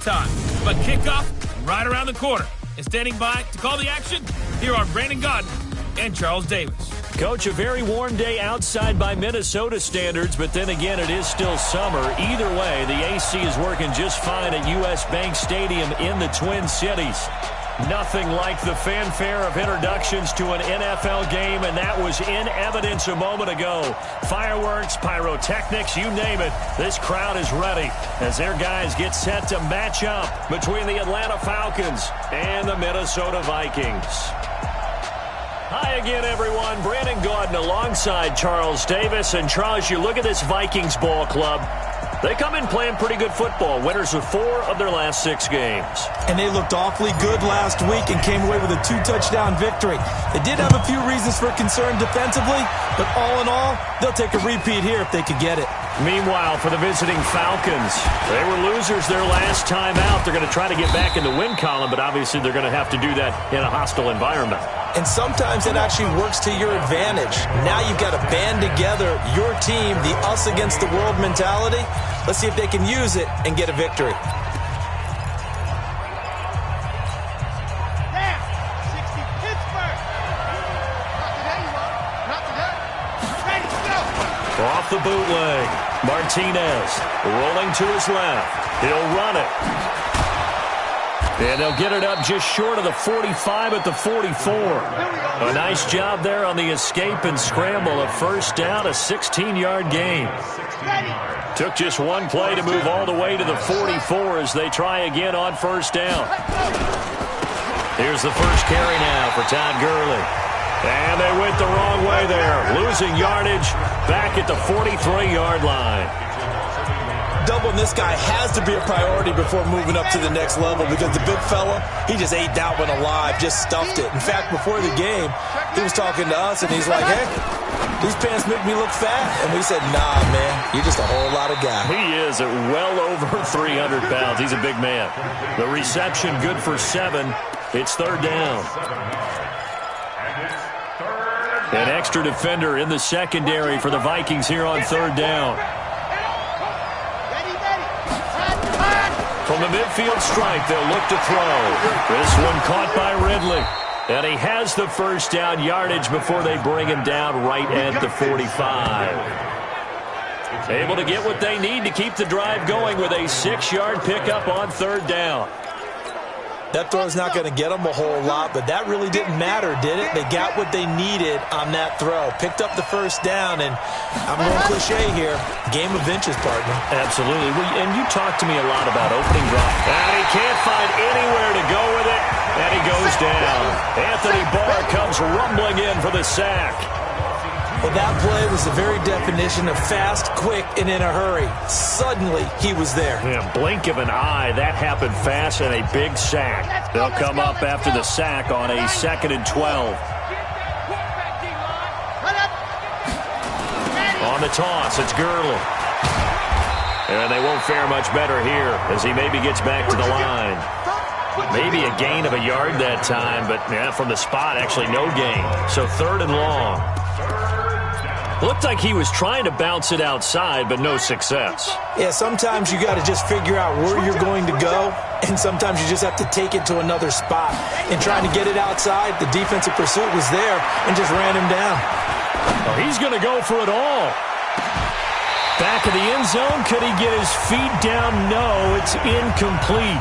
time, but kickoff right around the corner. And standing by to call the action, here are Brandon Gaudin and Charles Davis. Coach, a very warm day outside by Minnesota standards, but then again, it is still summer. Either way, the AC is working just fine at U.S. Bank Stadium in the Twin Cities. Nothing like the fanfare of introductions to an NFL game, and that was in evidence a moment ago. Fireworks, pyrotechnics, you name it. This crowd is ready as their guys get set to match up between the Atlanta Falcons and the Minnesota Vikings. Hi again, everyone. Brandon Gaudin alongside Charles Davis. And Charles, you look at this Vikings ball club. They come in playing pretty good football. Winners of 4 of their last 6 games. And they looked awfully good last week and came away with a 2-touchdown victory. They did have a few reasons for concern defensively, but all in all, they'll take a repeat here if they could get it. Meanwhile, for the visiting Falcons, they were losers their last time out. They're going to try to get back in the win column, but obviously they're going to have to do that in a hostile environment. And sometimes it actually works to your advantage. Now you've got to band together your team, the us against the world mentality. Let's see if they can use it and get a victory. Off the bootleg. Martinez rolling to his left. He'll run it. And they'll get it up just short of the 45 at the 44. A nice job there on the escape and scramble. A first down, a 16-yard gain. Took just one play to move all the way to the 44 as they try again on first down. Here's the first carry now for Todd Gurley. And they went the wrong way there. Losing yardage back at the 43-yard line. Doubling this guy has to be a priority before moving up to the next level because the big fella, he just ate that one alive, just stuffed it. In fact, before the game, he was talking to us, and he's like, hey, these pants make me look fat. And we said, nah, man, you're just a whole lot of guy. He is at well over 300 pounds. He's a big man. The reception good for 7. It's third down. An extra defender in the secondary for the Vikings here on third down. From the midfield stripe, they'll look to throw. This one caught by Ridley. And he has the first down yardage before they bring him down right at the 45. Able to get what they need to keep the drive going with a 6-yard pickup on third down. That throw's not going to get them a whole lot, but that really didn't matter, did it? They got what they needed on that throw. Picked up the first down, and I'm going cliche here. Game of inches, partner. Absolutely. And you talked to me a lot about opening drive. And he can't find anywhere to go with it, and he goes down. Anthony Barr comes rumbling in for the sack. Well, that play was the very definition of fast, quick, and in a hurry. Suddenly, he was there. Yeah, blink of an eye. That happened fast and a big sack. They'll come up after the sack on a 2nd and 12. On the toss, it's Gurley. And they won't fare much better here as he maybe gets back to the line. Maybe a gain of a yard that time, but yeah, from the spot, actually no gain. So third and long. Looked like he was trying to bounce it outside, but no success. Yeah, sometimes you got to just figure out where you're going to go, and sometimes you just have to take it to another spot. And trying to get it outside, the defensive pursuit was there and just ran him down. Oh, he's going to go for it all. Back of the end zone, could he get his feet down? No, it's incomplete.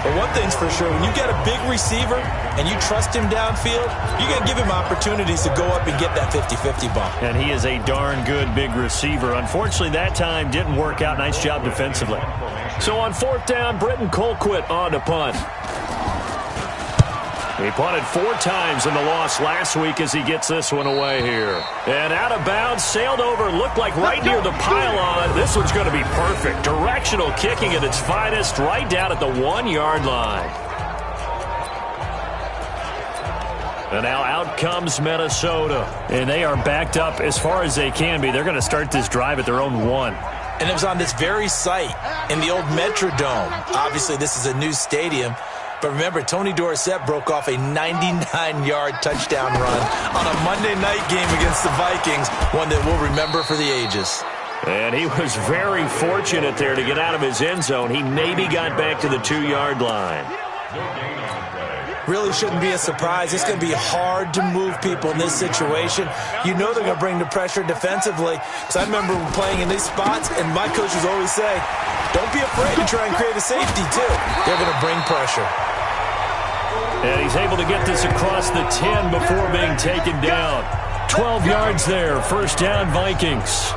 But one thing's for sure, when you get a big receiver and you trust him downfield, you're going to give him opportunities to go up and get that 50-50 bump. And he is a darn good big receiver. Unfortunately, that time didn't work out. Nice job defensively. So on fourth down, Britton Colquitt on to punt. He punted 4 times in the loss last week as he gets this one away here. And out of bounds, sailed over, looked like right near the pylon. This one's going to be perfect. Directional kicking at its finest, right down at the 1-yard line. And now out comes Minnesota. And they are backed up as far as they can be. They're going to start this drive at their own 1. And it was on this very site in the old Metrodome. Obviously, this is a new stadium. But remember, Tony Dorsett broke off a 99-yard touchdown run on a Monday night game against the Vikings, one that we'll remember for the ages. And he was very fortunate there to get out of his end zone. He maybe got back to the 2-yard line. Really shouldn't be a surprise. It's going to be hard to move people in this situation. You know they're going to bring the pressure defensively. Because I remember playing in these spots, and my coaches always say, don't be afraid to try and create a safety, too. They're going to bring pressure. And he's able to get this across the 10 before being taken down. 12 yards there, first down Vikings.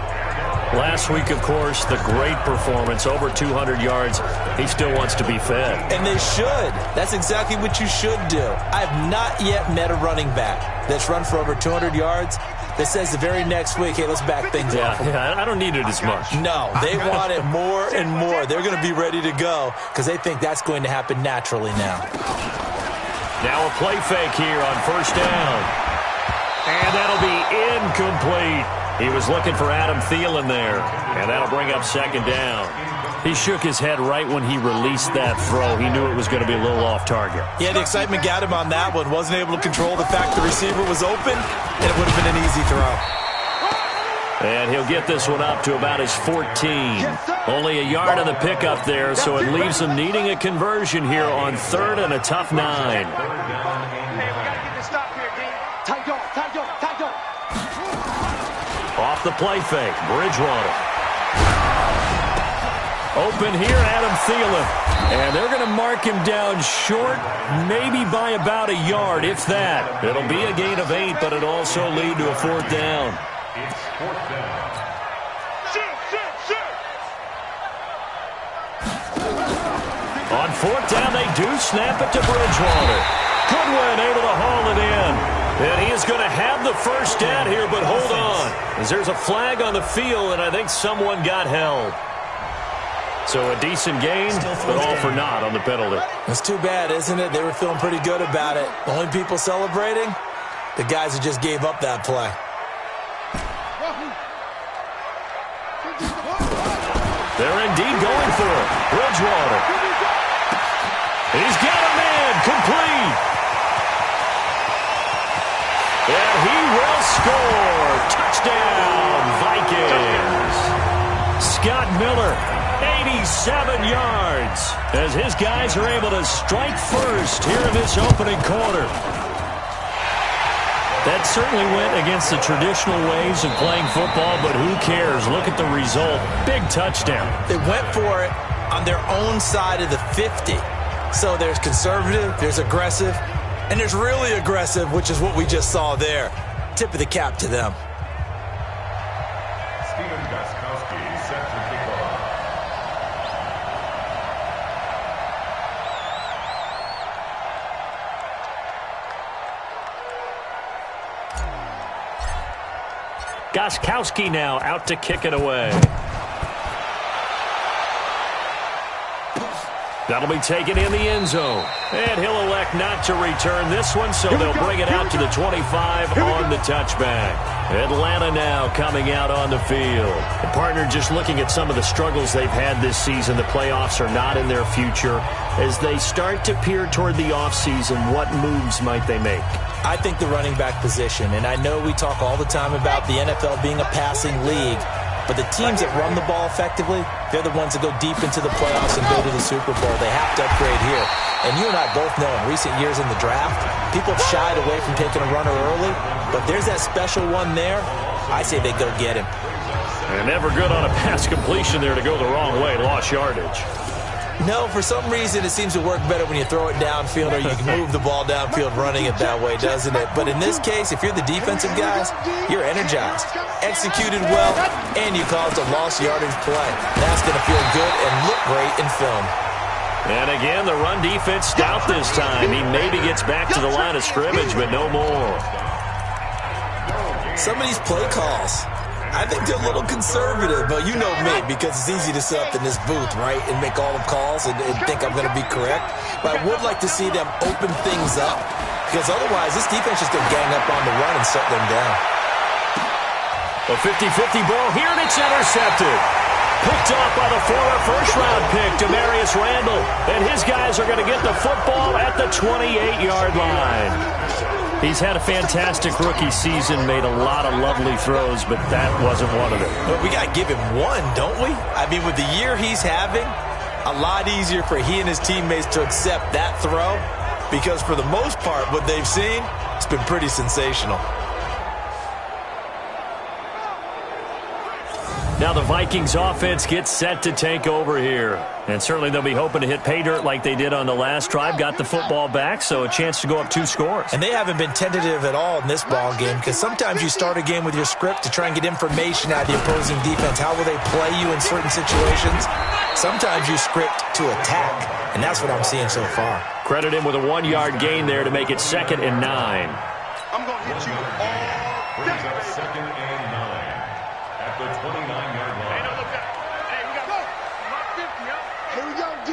Last week, of course, the great performance, over 200 yards. He still wants to be fed. And they should. That's exactly what you should do. I have not yet met a running back that's run for over 200 yards that says the very next week, hey, let's back things off. Yeah, I don't need it as much. No, they want it more and more. They're going to be ready to go because they think that's going to happen naturally now. Now a play fake here on first down. And that'll be incomplete. He was looking for Adam Thielen there, and that'll bring up second down. He shook his head right when he released that throw. He knew it was going to be a little off target. Yeah, the excitement got him on that one. Wasn't able to control the fact the receiver was open, and it would have been an easy throw. And he'll get this one up to about his 14. Only a yard on the pickup there, so it leaves him needing a conversion here on third and a tough 9. Off the play fake, Bridgewater. Open here, Adam Thielen. And they're going to mark him down short, maybe by about a yard, if that. It'll be a gain of 8, but it'll also lead to a fourth down. It's fourth down. On fourth down, they do snap it to Bridgewater. Goodwin able to haul it in. And he is going to have the first down here, but hold on. As there's a flag on the field, and I think someone got held. So a decent gain, but all for naught on the penalty. It's too bad, isn't it? They were feeling pretty good about it. The only people celebrating, the guys who just gave up that play. They're indeed going for it. Bridgewater. He's got a man complete. And he will score. Touchdown, Vikings. Scott Miller, 87 yards, as his guys are able to strike first here in this opening quarter. That certainly went against the traditional ways of playing football, but who cares? Look at the result. Big touchdown. They went for it on their own side of the 50. So there's conservative, there's aggressive, and there's really aggressive, which is what we just saw there. Tip of the cap to them. Gostkowski now out to kick it away. That'll be taken in the end zone. And he'll elect not to return this one, so they'll bring it out to the 25 on the touchback. Atlanta now coming out on the field. The partner, just looking at some of the struggles they've had this season, the playoffs are not in their future. As they start to peer toward the offseason, what moves might they make? I think the running back position, and I know we talk all the time about the NFL being a passing league, but the teams that run the ball effectively, they're the ones that go deep into the playoffs and go to the Super Bowl. They have to upgrade here. And you and I both know in recent years in the draft, people have shied away from taking a runner early, but there's that special one there. I say they go get him. And never good on a pass completion there to go the wrong way, lost yardage. No, for some reason it seems to work better when you throw it downfield or you can move the ball downfield running it that way, doesn't it? But in this case, if you're the defensive guys, you're energized, executed well, and you caused a lost yardage play. That's going to feel good and look great in film. And again, the run defense stout this time. He maybe gets back to the line of scrimmage, but no more. Some of these play calls, I think they're a little conservative, but you know me, because it's easy to sit up in this booth, right, and make all the calls and think I'm going to be correct. But I would like to see them open things up, because otherwise this defense is going to gang up on the run and shut them down. A 50-50 ball here, and it's intercepted. Picked off by the former first-round pick, Demarius Randall. And his guys are going to get the football at the 28-yard line. He's had a fantastic rookie season, made a lot of lovely throws, but that wasn't one of them. But we got to give him one, don't we? I mean, with the year he's having, a lot easier for he and his teammates to accept that throw, because for the most part, what they've seen, it's been pretty sensational. Now the Vikings offense gets set to take over here. And certainly they'll be hoping to hit pay dirt like they did on the last drive. Got the football back, so a chance to go up 2 scores. And they haven't been tentative at all in this ball game, because sometimes you start a game with your script to try and get information out of the opposing defense. How will they play you in certain situations? Sometimes you script to attack, and that's what I'm seeing so far. Credit him with a 1-yard gain there to make it 2nd and 9. I'm going to hit you all. Brings up 2nd and 9 at the 29-yard line. Hey, no, look at. Hey, we got to go. Mark 50, huh? Here we go, D.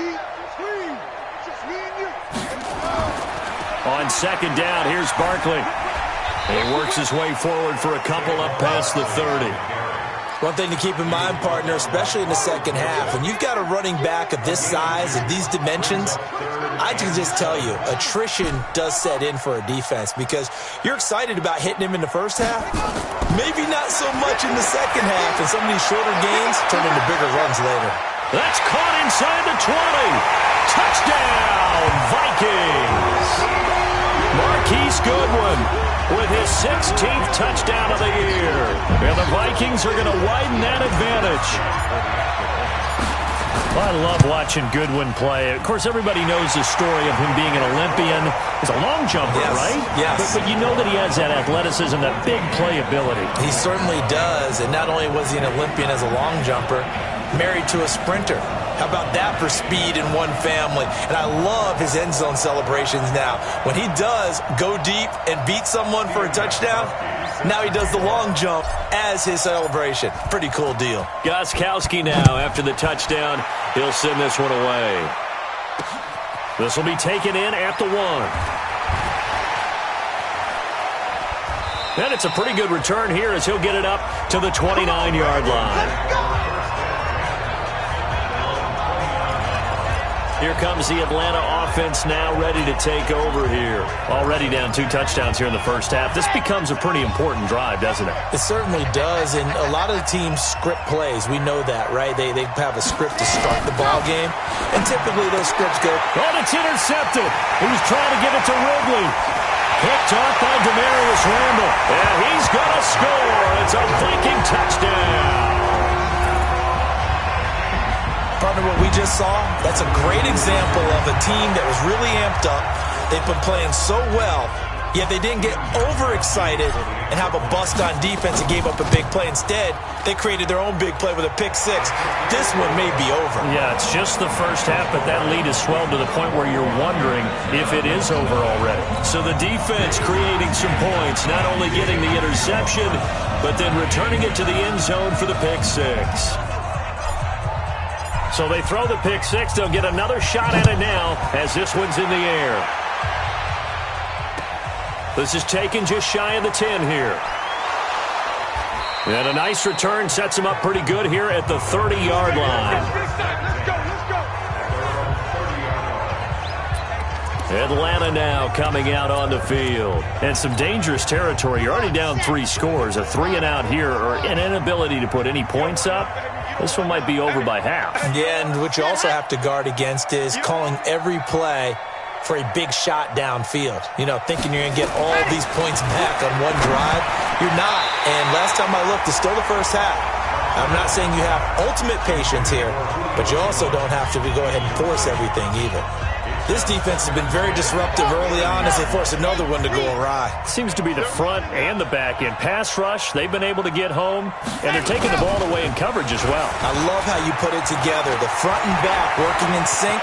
Screen. Just me and you. On 2nd down, here's Barkley. He works his way forward for a couple up past the 30. One thing to keep in mind, partner, especially in the second half, when you've got a running back of this size and these dimensions, I can just tell you, attrition does set in for a defense, because you're excited about hitting him in the first half, maybe not so much in the second half, and some of these shorter gains turn into bigger runs later. That's caught inside the 20. Touchdown, Vikings. Marquise Goodwin with his 16th touchdown of the year. And the Vikings are going to widen that advantage. Well, I love watching Goodwin play. Of course, everybody knows the story of him being an Olympian. He's a long jumper, Yes, right? yes. But you know that he has that athleticism, that big playability. He certainly does, and not only was he an Olympian as a long jumper, married to a sprinter. How about that for speed in one family? And I love his end zone celebrations now. When he does go deep and beat someone for a touchdown, now he does the long jump as his celebration. Pretty cool deal. Gostkowski now, after the touchdown, he'll send this one away. This will be taken in at the 1. And it's a pretty good return here as he'll get it up to the 29-yard line. Here comes the Atlanta offense now ready to take over here. Already down 2 touchdowns here in the first half. This becomes a pretty important drive, doesn't it? It certainly does, and a lot of the teams script plays. We know that, right? They have a script to start the ball game, and typically those scripts go... Oh, it's intercepted. He was trying to give it to Ridley. Picked off by Demarius Randall. And he's going to score. It's a Viking touchdown. Partner, what we just saw, that's a great example of a team that was really amped up. They've been playing so well, yet they didn't get overexcited and have a bust on defense and gave up a big play. Instead, they created their own big play with a pick 6. This one may be over. Yeah, it's just the first half, but that lead has swelled to the point where you're wondering if it is over already. So the defense creating some points, not only getting the interception, but then returning it to the end zone for the pick 6. So they throw the pick 6. They'll get another shot at it now as this one's in the air. This is taken just shy of the 10 here. And a nice return sets them up pretty good here at the 30-yard line. Atlanta now coming out on the field. And some dangerous territory. You're already down 3 scores. A 3-and-out here, or an inability to put any points up. This one might be over by half. Yeah, and what you also have to guard against is calling every play for a big shot downfield. You know, thinking you're going to get all these points back on one drive. You're not. And last time I looked, it's still the first half. I'm not saying you have ultimate patience here, but you also don't have to go ahead and force everything either. This defense has been very disruptive early on as they force another one to go awry. Seems to be the front and the back end. Pass rush, they've been able to get home, and they're taking the ball away in coverage as well. I love how you put it together. The front and back working in sync,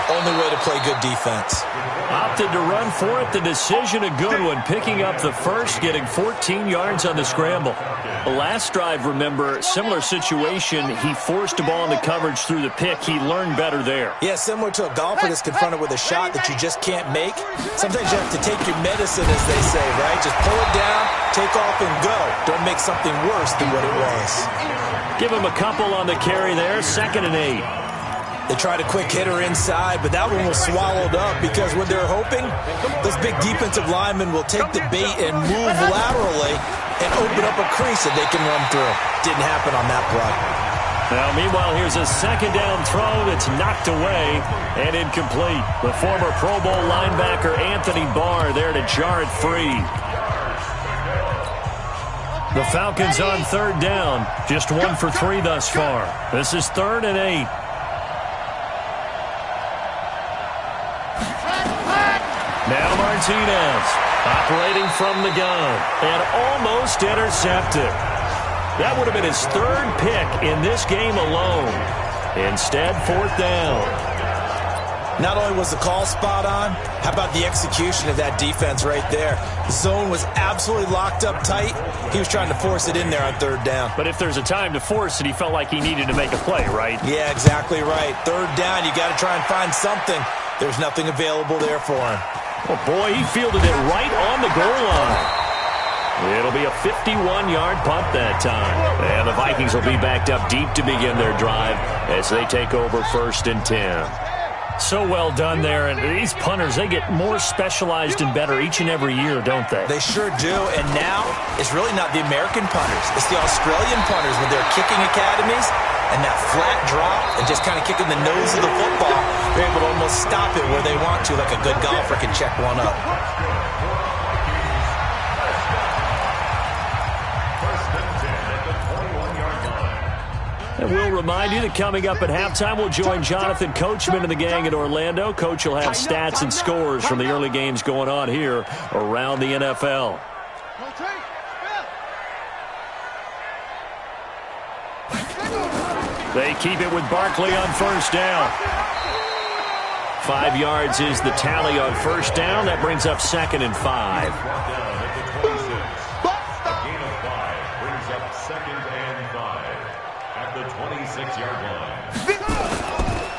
only way to play good defense. Opted to run for it. The decision, a good one. Picking up the first, getting 14 yards on the scramble. The last drive, remember, similar situation. He forced a ball into coverage through the pick. He learned better there. Yeah, similar to a golfer that's confronted with a shot that you just can't make. Sometimes you have to take your medicine, as they say, right? Just pull it down, take off, and go. Don't make something worse than what it was. Give him a couple on the carry there, 2nd and 8. They tried a quick hitter inside, but that one was swallowed up because what they're hoping, those big defensive linemen will take the bait and move laterally and open up a crease that they can run through. Didn't happen on that play. Now, meanwhile, here's a 2nd down throw that's knocked away and incomplete. The former Pro Bowl linebacker Anthony Barr there to jar it free. The Falcons on 3rd down. Just 1 for 3 thus far. This is 3rd and 8. Now Martinez operating from the gun and almost intercepted. That would have been his 3rd pick in this game alone. Instead, 4th down. Not only was the call spot on, how about the execution of that defense right there? The zone was absolutely locked up tight. He was trying to force it in there on 3rd down. But if there's a time to force it, he felt like he needed to make a play, right? Yeah, exactly right. 3rd down, you got to try and find something. There's nothing available there for him. Oh, boy, he fielded it right on the goal line. It'll be a 51-yard punt that time. And the Vikings will be backed up deep to begin their drive as they take over 1st and 10. So well done there, and these punters, they get more specialized and better each and every year, don't they? They sure do, and now it's really not the American punters. It's the Australian punters with their kicking academies and that flat drop and just kind of kicking the nose of the football. They're able to almost stop it where they want to, like a good golfer can check one up. And we'll remind you that coming up at halftime, we'll join Jonathan Coachman and the gang in Orlando. Coach will have stats and scores from the early games going on here around the NFL. They keep it with Barkley on 1st down. 5 yards is the tally on 1st down. That brings up 2nd and 5.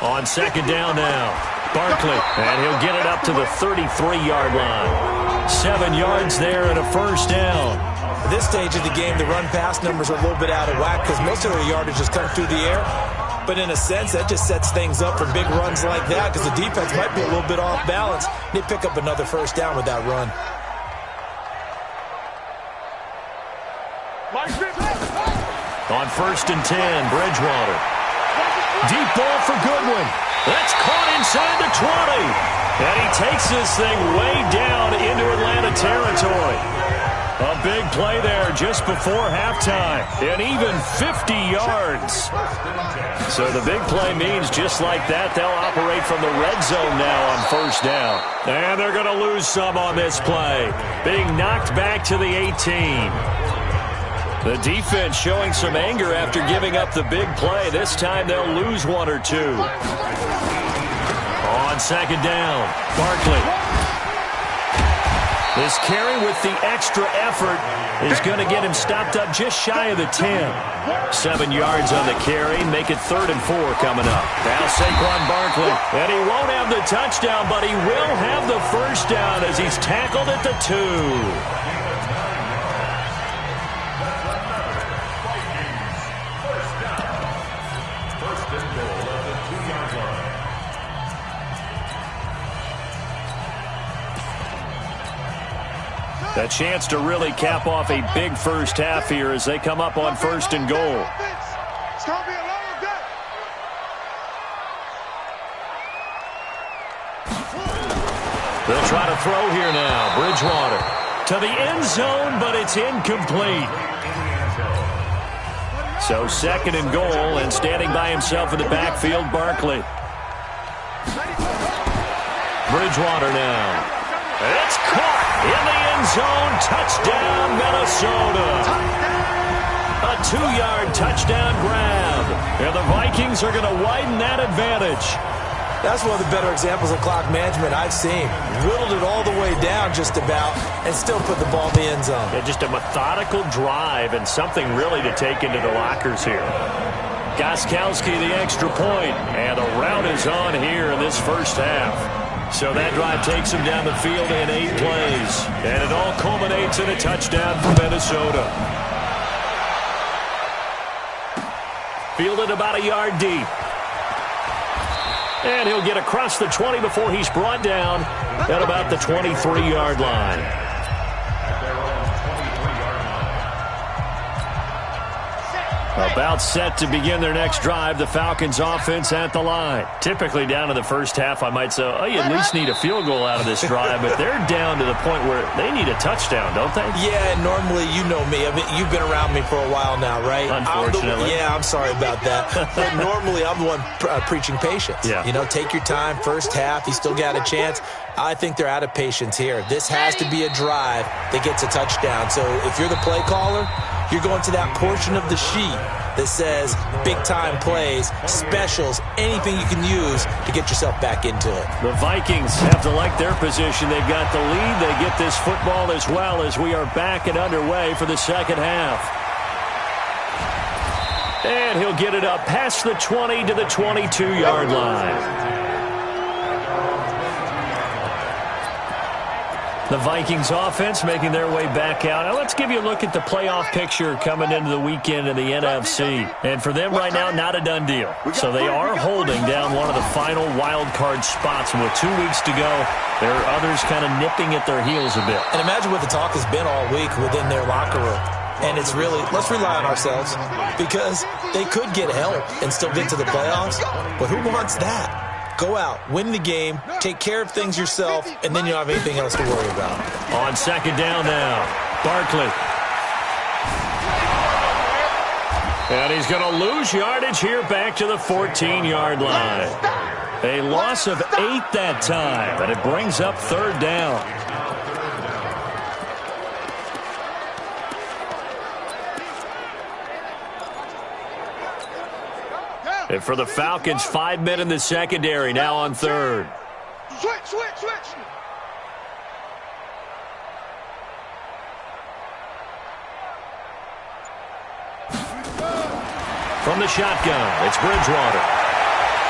On 2nd down now, Barkley, and he'll get it up to the 33-yard line. 7 yards there and a 1st down. At this stage of the game, the run-pass numbers are a little bit out of whack because most of their yardage has come through the air. But in a sense, that just sets things up for big runs like that because the defense might be a little bit off balance. They pick up another 1st down with that run. On 1st and 10, Bridgewater. Deep ball for Goodwin. That's caught inside the 20. And he takes this thing way down into Atlanta territory. A big play there just before halftime. And even 50 yards. So the big play means just like that, they'll operate from the red zone now on 1st down. And they're going to lose some on this play. Being knocked back to the 18. The defense showing some anger after giving up the big play. This time they'll lose 1 or 2. On 2nd down, Barkley. This carry with the extra effort is going to get him stopped up just shy of the 10. 7 yards on the carry, make it 3rd and 4 coming up. Now Saquon Barkley, and he won't have the touchdown, but he will have the 1st down as he's tackled at the 2. A chance to really cap off a big first half here as they come up on 1st and goal. It's going to be a long day. They'll try to throw here now. Bridgewater to the end zone, but it's incomplete. So 2nd and goal, and standing by himself in the backfield, Barkley. Bridgewater now. It's caught in the end zone. Touchdown, Minnesota. A 2-yard touchdown grab. And the Vikings are going to widen that advantage. That's one of the better examples of clock management I've seen. Whittled it all the way down just about and still put the ball in the end zone. Yeah, just a methodical drive and something really to take into the lockers here. Gostkowski the extra point. And the route is on here in this first half. So that drive takes him down the field in 8 plays. And it all culminates in a touchdown for Minnesota. Fielded about a yard deep. And he'll get across the 20 before he's brought down at about the 23-yard line. About set to begin their next drive. The Falcons offense at the line. Typically down to the first half, I might say, oh, you at least need a field goal out of this drive, but they're down to the point where they need a touchdown, don't they? Yeah, normally, you know me. I mean, you've been around me for a while now, right? Unfortunately. I'm sorry about that. But normally, I'm the one preaching patience. Yeah. You know, take your time. First half, you still got a chance. I think they're out of patience here. This has to be a drive that gets a touchdown. So if you're the play caller, you're going to that portion of the sheet that says big-time plays, specials, anything you can use to get yourself back into it. The Vikings have to like their position. They've got the lead. They get this football as well as we are back and underway for the second half. And he'll get it up past the 20 to the 22-yard line. The Vikings offense making their way back out. Now let's give you a look at the playoff picture coming into the weekend in the NFC. And for them right now, not a done deal. So they are holding down one of the final wild card spots. And with 2 weeks to go, there are others kind of nipping at their heels a bit. And imagine what the talk has been all week within their locker room. And it's really, let's rely on ourselves because they could get help and still get to the playoffs. But who wants that? Go out, win the game, take care of things yourself, and then you don't have anything else to worry about. On second down now, Barkley. And he's going to lose yardage here back to the 14-yard line. A loss of 8 that time, and it brings up third down. And for the Falcons, 5 men in the secondary, now on third. Switch. From the shotgun, it's Bridgewater.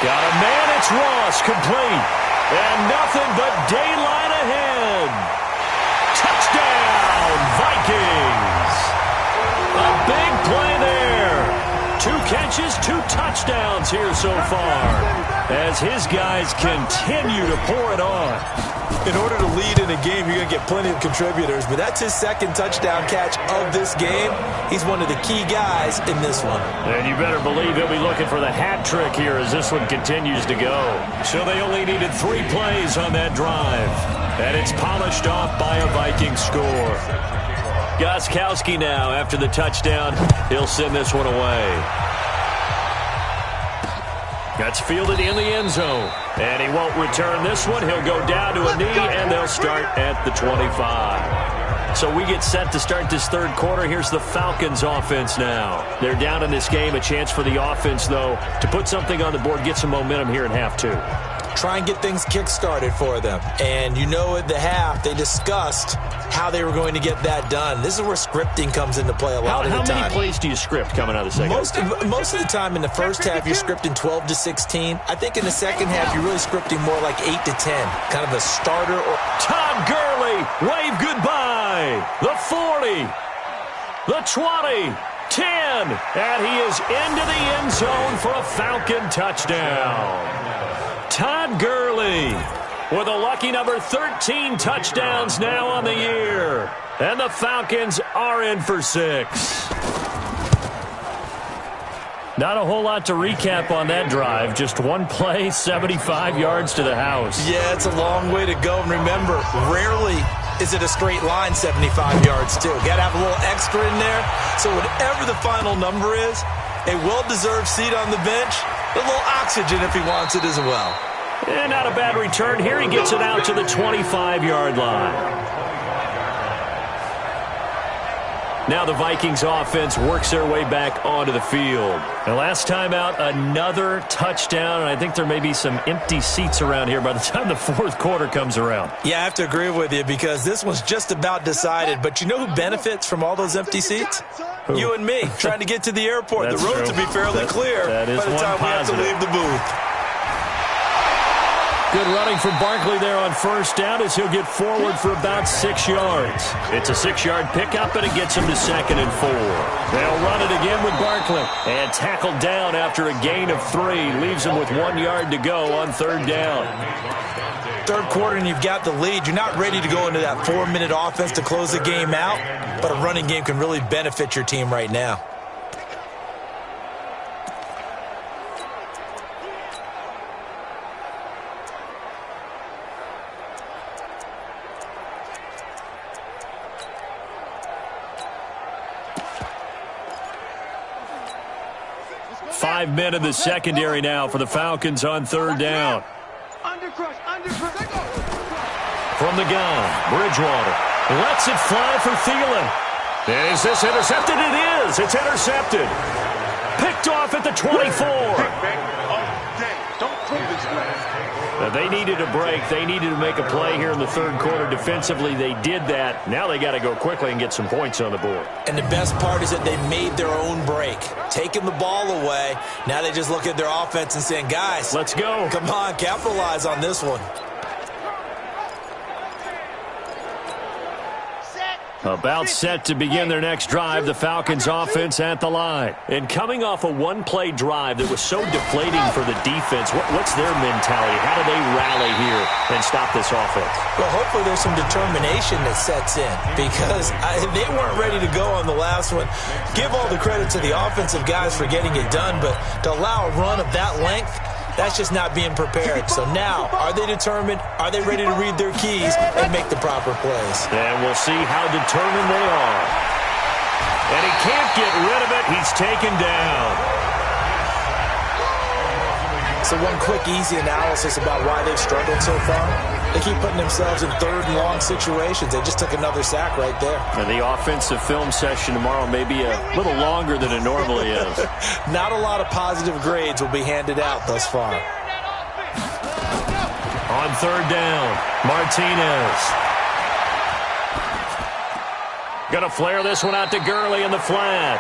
Got a man, it's Ross, complete. And nothing but daylight ahead. Touchdown, Vikings. A big play there. 2 catches, 2 touchdowns here so far as his guys continue to pour it on. In order to lead in a game, you're going to get plenty of contributors, but that's his second touchdown catch of this game. He's one of the key guys in this one. And you better believe he'll be looking for the hat trick here as this one continues to go. So they only needed 3 plays on that drive, and it's polished off by a Viking score. Gostkowski now, after the touchdown, he'll send this one away. That's fielded in the end zone. And he won't return this one. He'll go down to a knee, and they'll start at the 25. So we get set to start this third quarter. Here's the Falcons offense now. They're down in this game. A chance for the offense, though, to put something on the board, get some momentum here in half 2. Try and get things kick-started for them. And you know at the half, they discussed how they were going to get that done. This is where scripting comes into play a lot of the time. How many plays do you script coming out of the second half? Most of the time in the first half, you're scripting 12 to 16. I think in the second half, you're really scripting more like 8 to 10. Kind of a starter. Todd Gurley, wave goodbye. The 40, the 20, 10. And he is into the end zone for a Falcon touchdown. Todd Gurley with a lucky number 13 touchdowns now on the year. And the Falcons are in for 6. Not a whole lot to recap on that drive. Just one play, 75 yards to the house. Yeah, it's a long way to go. And remember, rarely is it a straight line 75 yards, too. Got to have a little extra in there. So whatever the final number is, a well-deserved seat on the bench, a little oxygen if he wants it as well. And not a bad return here. He gets it out to the 25-yard line. Now the Vikings offense works their way back onto the field. And last time out, another touchdown. And I think there may be some empty seats around here by the time the fourth quarter comes around. Yeah, I have to agree with you because this one's just about decided. But you know who benefits from all those empty seats? Who? You and me, trying to get to the airport. That's the roads true. will be fairly clear that is by the time we have to leave the booth. Good running from Barkley there on first down as he'll get forward for about 6 yards. It's a 6-yard pickup, and it gets him to 2nd and 4. They'll run it again with Barkley. And tackled down after a gain of 3. Leaves him with 1 yard to go on 3rd down. Third quarter and you've got the lead. You're not ready to go into that 4-minute offense to close the game out, but a running game can really benefit your team right now. Five men in the secondary now for the Falcons on 3rd down. From the gun, Bridgewater lets it fly for Thielen. Is this intercepted? It is. It's intercepted. Picked off at the 24. They needed a break. They needed to make a play here in the 3rd quarter. Defensively, they did that. Now they got to go quickly and get some points on the board. And the best part is that they made their own break. Taking the ball away. Now they just look at their offense and saying, guys, let's go. Come on, capitalize on this one. About set to begin their next drive, the Falcons offense at the line. And coming off a one-play drive that was so deflating for the defense, what's their mentality? How do they rally here and stop this offense? Well, hopefully there's some determination that sets in because they weren't ready to go on the last one. Give all the credit to the offensive guys for getting it done, but to allow a run of that length, that's just not being prepared. So now, are they determined? Are they ready to read their keys and make the proper plays? And we'll see how determined they are. And he can't get rid of it. He's taken down. So one quick, easy analysis about why they've struggled so far. They keep putting themselves in 3rd and long situations. They just took another sack right there. And the offensive film session tomorrow may be a little longer than it normally is. Not a lot of positive grades will be handed out thus far. On 3rd down, Martinez. Gonna flare this one out to Gurley in the flat.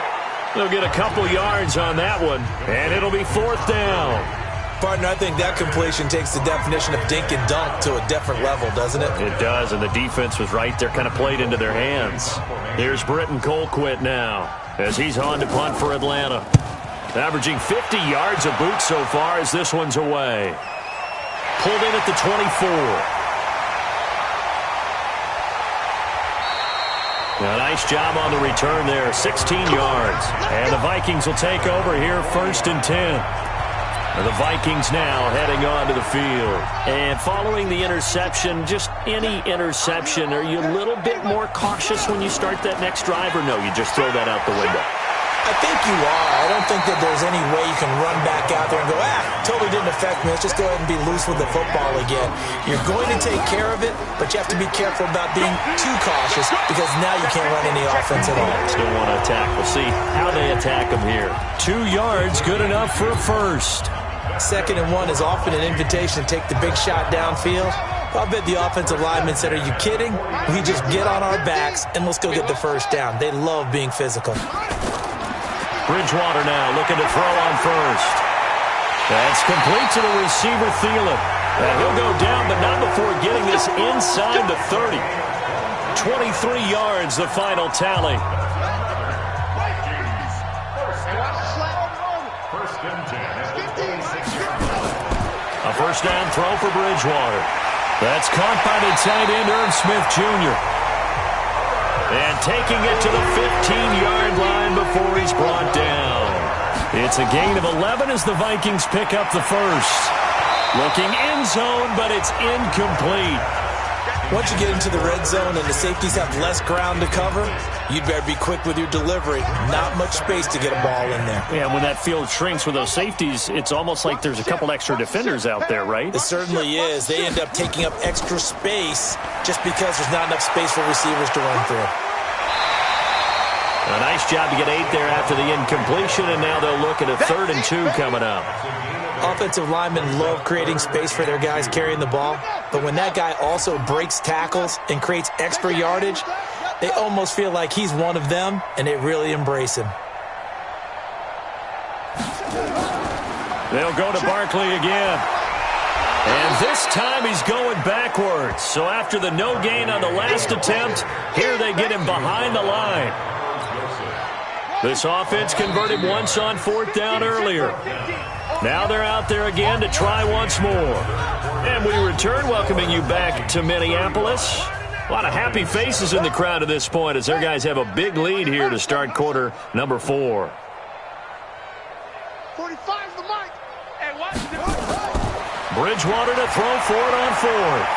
They'll get a couple yards on that one, and it'll be 4th down. Partner, I think that completion takes the definition of dink and dunk to a different level, doesn't it? It does, and the defense was right there, kind of played into their hands. Here's Britton Colquitt now, as he's on to punt for Atlanta. Averaging 50 yards a boot so far as this one's away. Pulled in at the 24. A nice job on the return there, 16 yards. And the Vikings will take over here, 1st and 10. The Vikings now heading onto the field. And following the interception, just any interception, are you a little bit more cautious when you start that next drive, or no, you just throw that out the window? I think you are. I don't think that there's any way you can run back out there and go, totally didn't affect me. Let's just go ahead and be loose with the football again. You're going to take care of it, but you have to be careful about being too cautious because now you can't run any offense at all. Still want to attack. We'll see how they attack them here. 2 yards, good enough for a first. 2nd and 1 is often an invitation to take the big shot downfield. I bet the offensive lineman said, are you kidding? We just get on our backs and let's go get the first down. They love being physical. Bridgewater now looking to throw on first. That's complete to the receiver, Thielen. He'll go down, but not before getting this inside the 30. 23 yards, the final tally. A 1st down throw for Bridgewater. That's caught by the tight end, Irv Smith Jr. And taking it to the 15-yard line before he's brought down. It's a gain of 11 as the Vikings pick up the first. Looking end zone, but it's incomplete. Once you get into the red zone and the safeties have less ground to cover, you'd better be quick with your delivery. Not much space to get a ball in there. Yeah, when that field shrinks with those safeties, it's almost like there's a couple extra defenders out there, right? It certainly is. They end up taking up extra space just because there's not enough space for receivers to run through. A nice job to get 8 there after the incompletion, and now they'll look at a 3rd and 2 coming up. Offensive linemen love creating space for their guys carrying the ball, but when that guy also breaks tackles and creates extra yardage, they almost feel like he's one of them, and they really embrace him. They'll go to Barkley again. And this time he's going backwards. So after the no gain on the last attempt, here they get him behind the line. This offense converted once on 4th down earlier. Now they're out there again to try once more. And we return, welcoming you back to Minneapolis. A lot of happy faces in the crowd at this point as their guys have a big lead here to start quarter number 4. 45's the mic. Bridgewater to throw for it on 4th.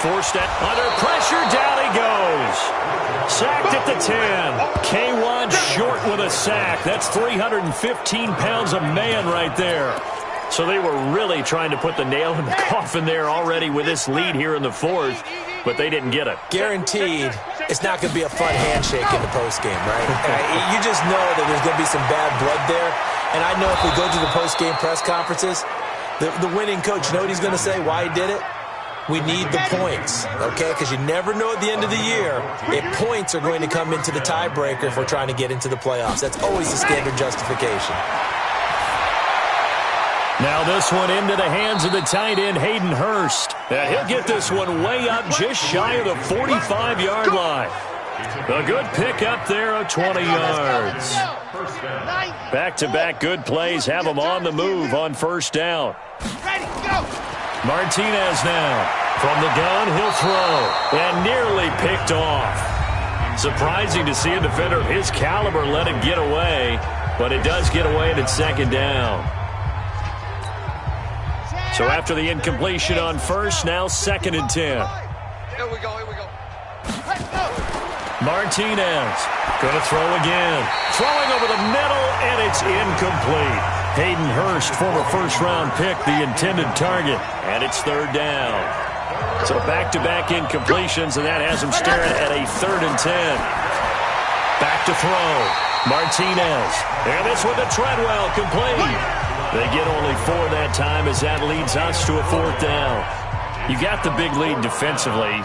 Forced it under pressure, down he goes. Sacked at the 10. K1 short with a sack. That's 315 pounds of man right there. So they were really trying to put the nail in the coffin there already with this lead here in the 4th, but they didn't get it. Guaranteed it's not going to be a fun handshake in the postgame, right? You just know that there's going to be some bad blood there. And I know if we go to the postgame press conferences, the winning coach, you know what he's going to say, why he did it? We need the points, okay? Because you never know at the end of the year if points are going to come into the tiebreaker if we're trying to get into the playoffs. That's always the standard justification. Now this one into the hands of the tight end, Hayden Hurst. And he'll get this one way up just shy of the 45-yard line. A good pick up there of 20 yards. Back-to-back good plays have them on the move on 1st down. Ready, go. Martinez now. From the gun, he'll throw. And nearly picked off. Surprising to see a defender of his caliber let him get away. But it does get away, and it's 2nd down. So after the incompletion on 1st, now 2nd and 10. Here we go, here we go. Let's go. Martinez going to throw again. Throwing over the middle, and it's incomplete. Hayden Hurst, former 1st-round pick, the intended target. And it's 3rd down. So back-to-back incompletions, and that has him staring at a 3rd and 10. Back to throw. Martinez. And this one to Treadwell, complete. They get only 4 that time as that leads us to a 4th down. You got the big lead defensively.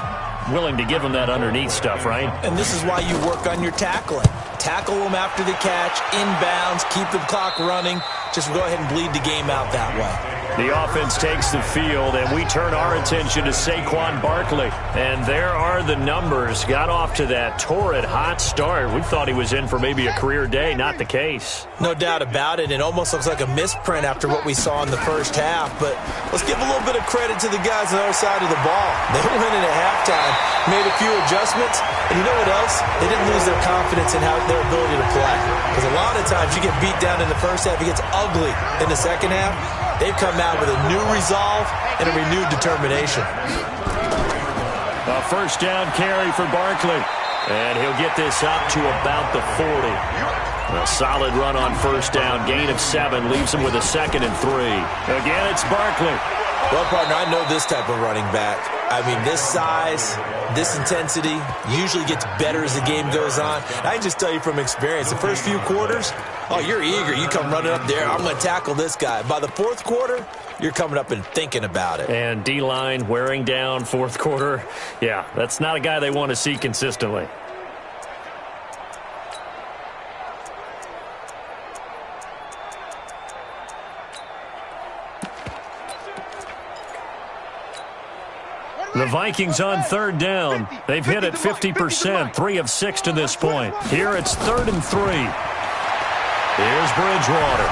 Willing to give them that underneath stuff, right? And this is why you work on your tackling. Tackle them after the catch, inbounds, keep the clock running. Just go ahead and bleed the game out that way. The offense takes the field, and we turn our attention to Saquon Barkley. And there are the numbers. Got off to that torrid hot start. We thought he was in for maybe a career day. Not the case. No doubt about it. It almost looks like a misprint after what we saw in the first half. But let's give a little bit of credit to the guys on the other side of the ball. They went in at halftime, made a few adjustments, and you know what else? They didn't lose their confidence in their ability to play. Because a lot of times you get beat down in the first half, it gets ugly in the second half. They've come out with a new resolve and a renewed determination. A 1st down carry for Barkley. And he'll get this up to about the 40. A solid run on 1st down. Gain of 7 leaves him with a 2nd and 3. Again, it's Barkley. Well, partner, I know this type of running back. I mean, this size, this intensity usually gets better as the game goes on. I can just tell you from experience, the first few quarters, oh, you're eager. You come running up there, I'm going to tackle this guy. By the 4th quarter, you're coming up and thinking about it. And D-line wearing down 4th quarter. Yeah, that's not a guy they want to see consistently. The Vikings on 3rd down. They've hit it 50%, 3 of 6 to this point. Here it's 3rd and 3. Here's Bridgewater.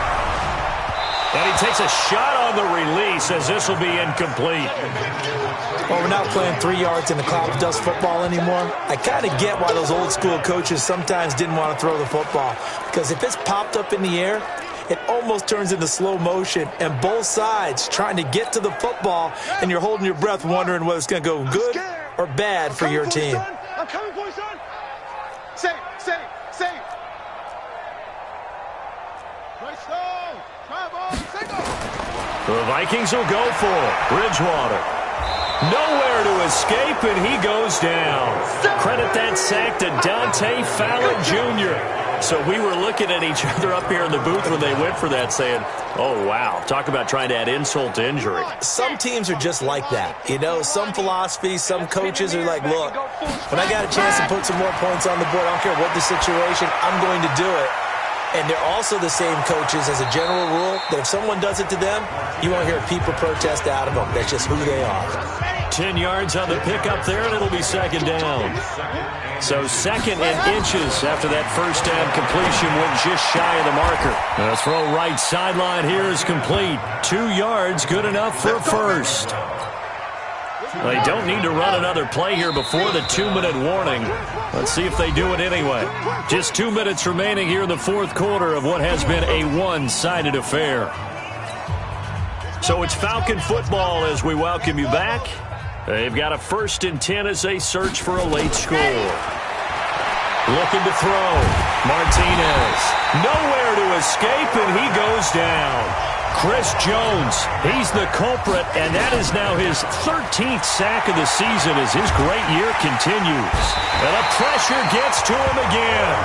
And he takes a shot on the release as this will be incomplete. Well, we're not playing 3 yards in the cloud dust football anymore. I kind of get why those old school coaches sometimes didn't want to throw the football. Because if it's popped up in the air, it almost turns into slow motion, and both sides trying to get to the football, and you're holding your breath wondering whether it's going to go good or bad for your team. I'm coming for you, son. Say. Right stone. Try ball. Single. The Vikings will go for it. Bridgewater. Nowhere to escape, and he goes down. Credit that sack to Dante Fowler Jr. So we were looking at each other up here in the booth when they went for that, saying, oh, wow, talk about trying to add insult to injury. Some teams are just like that. You know, some philosophies, some coaches are like, look, when I got a chance to put some more points on the board, I don't care what the situation, I'm going to do it. And they're also the same coaches as a general rule that if someone does it to them, you won't hear people protest out of them. That's just who they are. 10 yards on the pickup there, and it'll be second down. So second and inches after that first down completion went just shy of the marker. The throw right sideline here is complete. 2 yards, good enough for a first. They don't need to run another play here before the 2-minute warning. Let's see if they do it anyway. Just 2 minutes remaining here in the fourth quarter of what has been a one-sided affair. So it's Falcon football as we welcome you back. They've got a 1st and 10 as they search for a late score. Looking to throw. Martinez. Nowhere to escape, and he goes down. Chris Jones, he's the culprit, and that is now his 13th sack of the season as his great year continues. And the pressure gets to him again.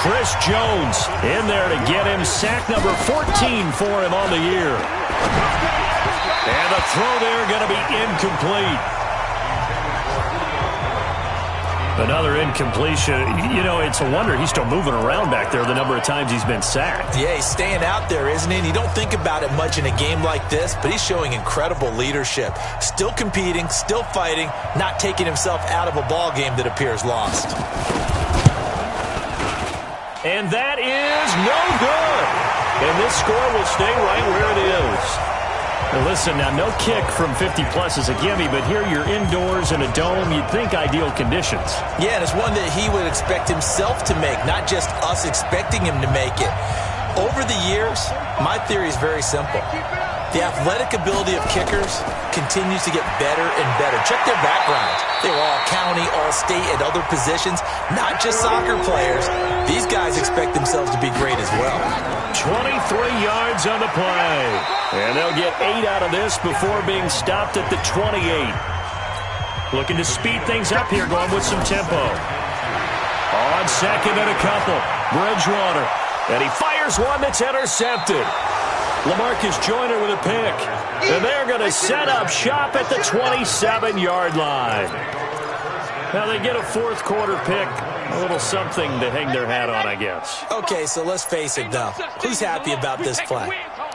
Chris Jones in there to get him sack number 14 for him on the year. And the throw there going to be incomplete. Another incompletion. You know, it's a wonder he's still moving around back there the number of times he's been sacked. Yeah, he's staying out there, isn't he? And you don't think about it much in a game like this, but he's showing incredible leadership. Still competing, still fighting, not taking himself out of a ball game that appears lost. And that is no good. And this score will stay right where it is. Now listen, now no kick from 50-plus is a gimme, but here you're indoors in a dome. You'd think ideal conditions. Yeah, and it's one that he would expect himself to make, not just us expecting him to make it. Over the years, my theory is very simple. The athletic ability of kickers continues to get better and better. Check their backgrounds. They were all county, all state, at other positions, not just soccer players. These guys expect themselves to be great as well. 23 yards on the play. And they'll get 8 out of this before being stopped at the 28. Looking to speed things up here, going with some tempo. On second and a couple. Bridgewater. And he fires one that's intercepted. LaMarcus Joyner with a pick. And they're going to set up shop at the 27-yard line. Now they get a fourth quarter pick. A little something to hang their hat on, I guess. Okay, so let's face it, though. Who's happy about this play?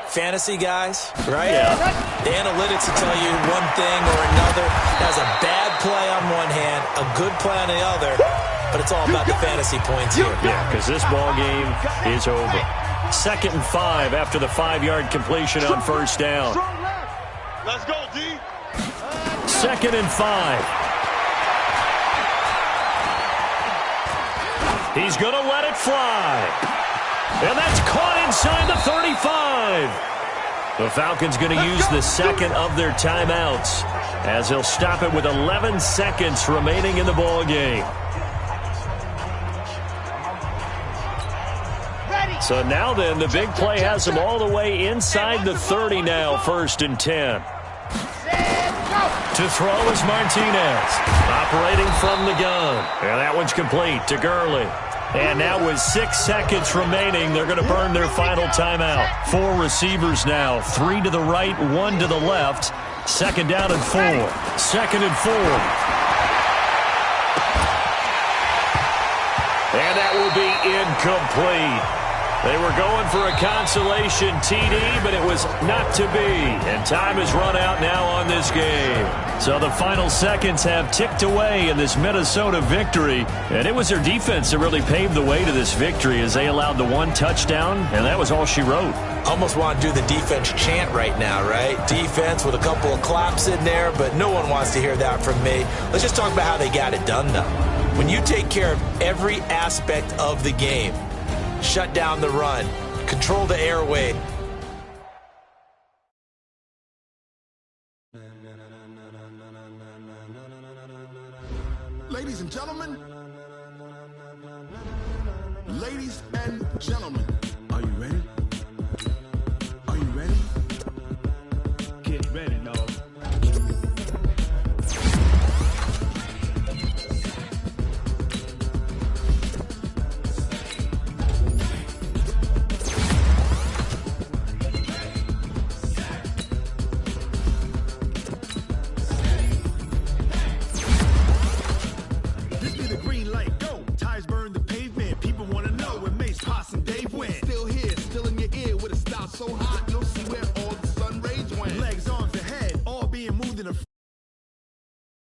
Fantasy guys, right? Yeah. The analytics will tell you one thing or another. Has a bad play on one hand, a good play on the other, but it's all about the fantasy points here. Yeah, because this ball game is over. 2nd and 5 after the 5-yard completion on first down. Let's go, D. 2nd and 5. He's going to let it fly. And that's caught inside the 35. The Falcons going to use the second of their timeouts as they'll stop it with 11 seconds remaining in the ball game. So now then, the big play has them all the way inside the 30 now, 1st and 10. To throw is Martinez, operating from the gun. And that one's complete to Gurley. And now with 6 seconds remaining, they're going to burn their final timeout. 4 receivers now, 3 to the right, 1 to the left. 2nd down and 4. 2nd and 4. And that will be incomplete. They were going for a consolation TD, but it was not to be. And time has run out now on this game. So the final seconds have ticked away in this Minnesota victory. And it was their defense that really paved the way to this victory as they allowed the 1 touchdown, and that was all she wrote. Almost want to do the defense chant right now, right? Defense with a couple of claps in there, but no one wants to hear that from me. Let's just talk about how they got it done, though. When you take care of every aspect of the game, shut down the run, control the airway. Ladies and gentlemen,